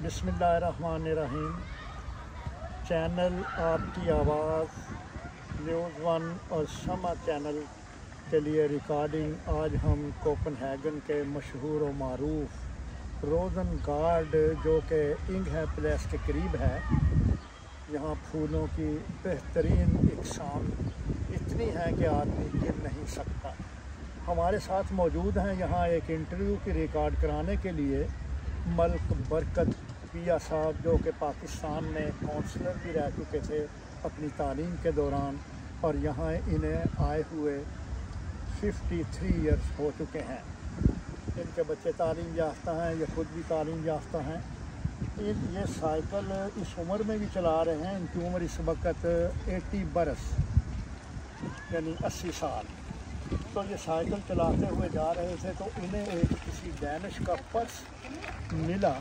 बिस्मिल्लाहिर्रहमानिर्रहीम। चैनल आपकी आवाज़ न्यूज़ वन और शमा चैनल के लिए रिकॉर्डिंग आज हम कोपनहेगन के मशहूर व मारूफ रोज़न गार्ड जो कि इंगहैम पैलेस के करीब है, यहाँ फूलों की बेहतरीन इकसाम इतनी है कि आदमी गिन नहीं सकता। हमारे साथ मौजूद हैं यहाँ एक इंटरव्यू की रिकॉर्ड कराने के लिए मलिक बरकत पिया साहब, जो कि पाकिस्तान में काउंसलर भी रह चुके थे अपनी तालीम के दौरान, और यहाँ इन्हें आए हुए 53 ईयर्स हो चुके हैं। इनके बच्चे तालीम याफ्ता हैं, ये खुद भी तालीम याफ्ता हैं। ये साइकिल इस उम्र में भी चला रहे हैं। इनकी उम्र इस वक्त 80 बरस यानी 80 साल। तो ये साइकिल चलाते हुए जा रहे थे तो इन्हें एक किसी डैनिश का पर्स मिला।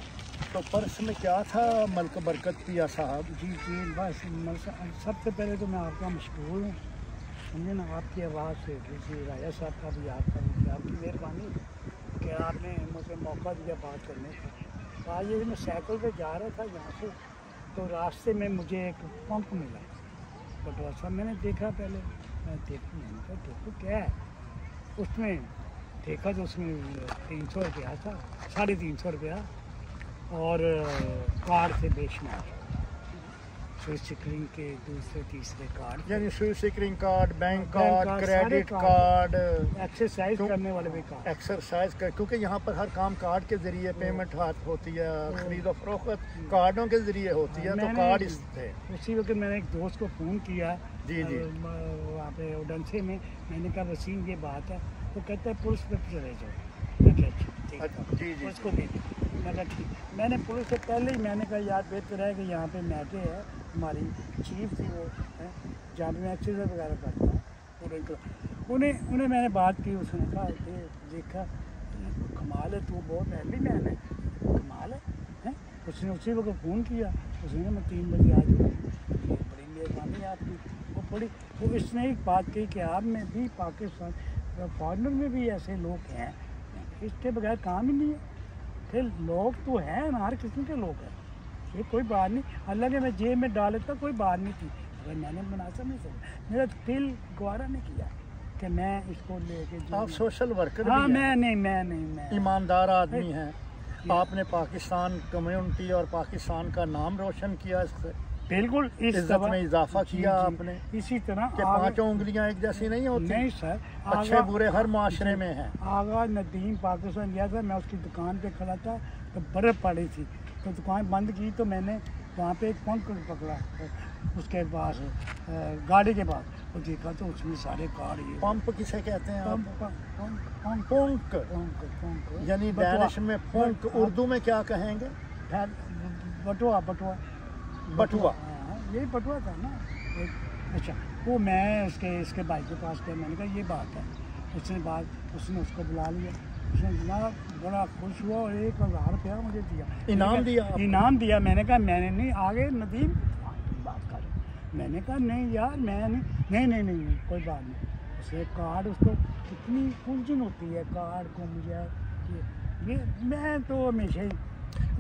तो पर्स में क्या था मलिक बरकत पिया साहब? जी बस सबसे पहले तो मैं आपका मशहूर हूँ, समझे ना। आपकी आवाज़ से किसी राजा साहब का भी याद करूँ कि आपकी मेहरबानी कि आपने मुझे मौका दिया बात करने का। आज ये मैं साइकिल पे जा रहा था यहाँ से, तो रास्ते में मुझे एक पंप मिला बटवा सा। मैंने देखा, पहले मैंने देखो क्या है उसमें। देखा तो उसमें 300 रुपया था, 350 रुपया, और कार्ड से बेशुमार स्विसिक्रिंग के दूसरे तीसरे कार्ड, यानी स्विसिक्रिंग card, bank card, credit card, exercise करने वाले भी कार्ड, एक्सरसाइज कर, क्योंकि यहाँ पर हर काम कार्ड के ज़रिए पेमेंट हाथ होती है, खरीदो फरोख्त कार्डों के ज़रिए होती है। तो कार्ड इस थे। उसी वक्त मैंने एक दोस्त को फ़ोन किया जी वहाँ पे उडनसे में। मैंने कहा वसीम ये बात है, तो कहते हैं पुलिस पे चले जाओ। मैं कहा ठीक, जी पुलिस को भेज। मैं कहा ठीक। मैंने पुलिस से पहले ही मैंने कहा यार बेहतर है कि यहाँ पे मैटे है, हमारी चीफ थी वो है, जहाँ पे मैं एक्सरसाइज वगैरह करता हूँ। उन्हें मैंने बात की। उसने कहा देखा कमाल है, तू बहुत अर्ली मैन है, कमाल है। उसने उसी वक्त फ़ोन किया। उसने मैं 3 बजे आ जाऊँ, बड़ी मेहरबानी है आपकी। वो इसने एक बात कही कि आप में भी पाकिस्तान फॉरनर में भी ऐसे लोग हैं, इसके बगैर काम ही नहीं है। फिर लोग तो हैं ना, हर किस्म के लोग हैं, ये कोई बात नहीं। अल्लाह ने मैं जेब में डाल देता, कोई बात नहीं थी। अगर मैंने मुनासिब नहीं समझा, मेरा दिल गवारा नहीं किया कि मैं इसको लेके। आप सोशल वर्कर? हाँ, मैं ईमानदार आदमी हैं। आपने पाकिस्तान कम्युनिटी और पाकिस्तान का नाम रोशन किया, इससे बिल्कुल इज्जत में इजाफा किया आपने। इसी तरह कि 5 उंगलियां एक जैसी नहीं होती। नहीं सर, अच्छे बुरे हर माशरे में हैं। आगा नदीम पाकिस्तान गया था, मैं उसकी दुकान पे खड़ा था तो बर्फ़ पड़ी थी, तो दुकान बंद की। तो मैंने वहाँ पे एक पंख पकड़ा उसके पास, गाड़ी के पास, तो देखा तो उसमें सारे कार्ड। ये पंप किसे कहते हैं? पंख यानी डैनिश में पंख, उर्दू में क्या कहेंगे? बटुआ। यही बटुआ था ना। अच्छा, वो मैं इसके भाई के पास गया। मैंने कहा ये बात है। उसने उसको बुला लिया। उसने जनाब बड़ा खुश हुआ और 1000 रुपया मुझे दिया, इनाम दिया। मैंने कहा मैंने नहीं, आगे नदीम बात कर। मैंने कहा नहीं यार, मैं नहीं कोई बात नहीं। उसने कार्ड, उसको कितनी उलझन होती है कार्ड को। मुझे ये मैं तो हमेशा ही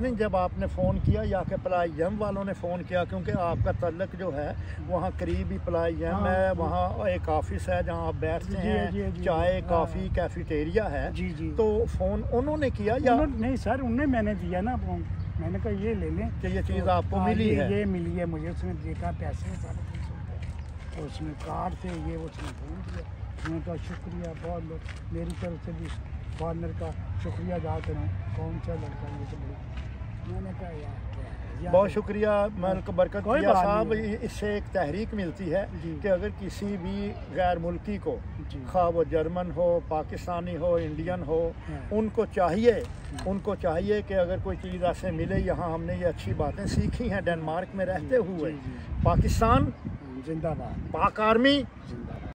नहीं, जब आपने फ़ोन किया या कि पलाई जम वालों ने फ़ोन किया, क्योंकि आपका तल्लक जो है वहाँ करीब ही पलाई जम है। वहाँ एक ऑफिस है जहाँ आप बैठते हैं, चाय कॉफ़ी कैफेटेरिया है। जी। तो फ़ोन उन्होंने किया या नहीं सर, उन्हें मैंने दिया ना फ़ोन। मैंने कहा ये ले लें कि ये चीज़ आपको मिली है। ये मिली है मुझे। उसने देखा पैसे 350 रुपये, तो उसने कार्ड से ये उसने फ़ोन किया। उसने कहा शुक्रिया, बहुत मेरी तरफ से भी फॉरनर का शुक्रिया अदा करूँ। कौन सा लड़का ये सब बड़ी। मैंने कहा यार बहुत शुक्रिया मलिक बरकत पिया साहब। इससे एक तहरीक मिलती है कि अगर किसी भी गैर मुल्की को, खा वो जर्मन हो, पाकिस्तानी हो, इंडियन हो, उनको चाहिए कि अगर कोई चीज़ ऐसे मिले। यहाँ हमने ये अच्छी बातें सीखी हैं डेनमार्क में रहते हुए। पाकिस्तान जिंदाबाद, पाक आर्मी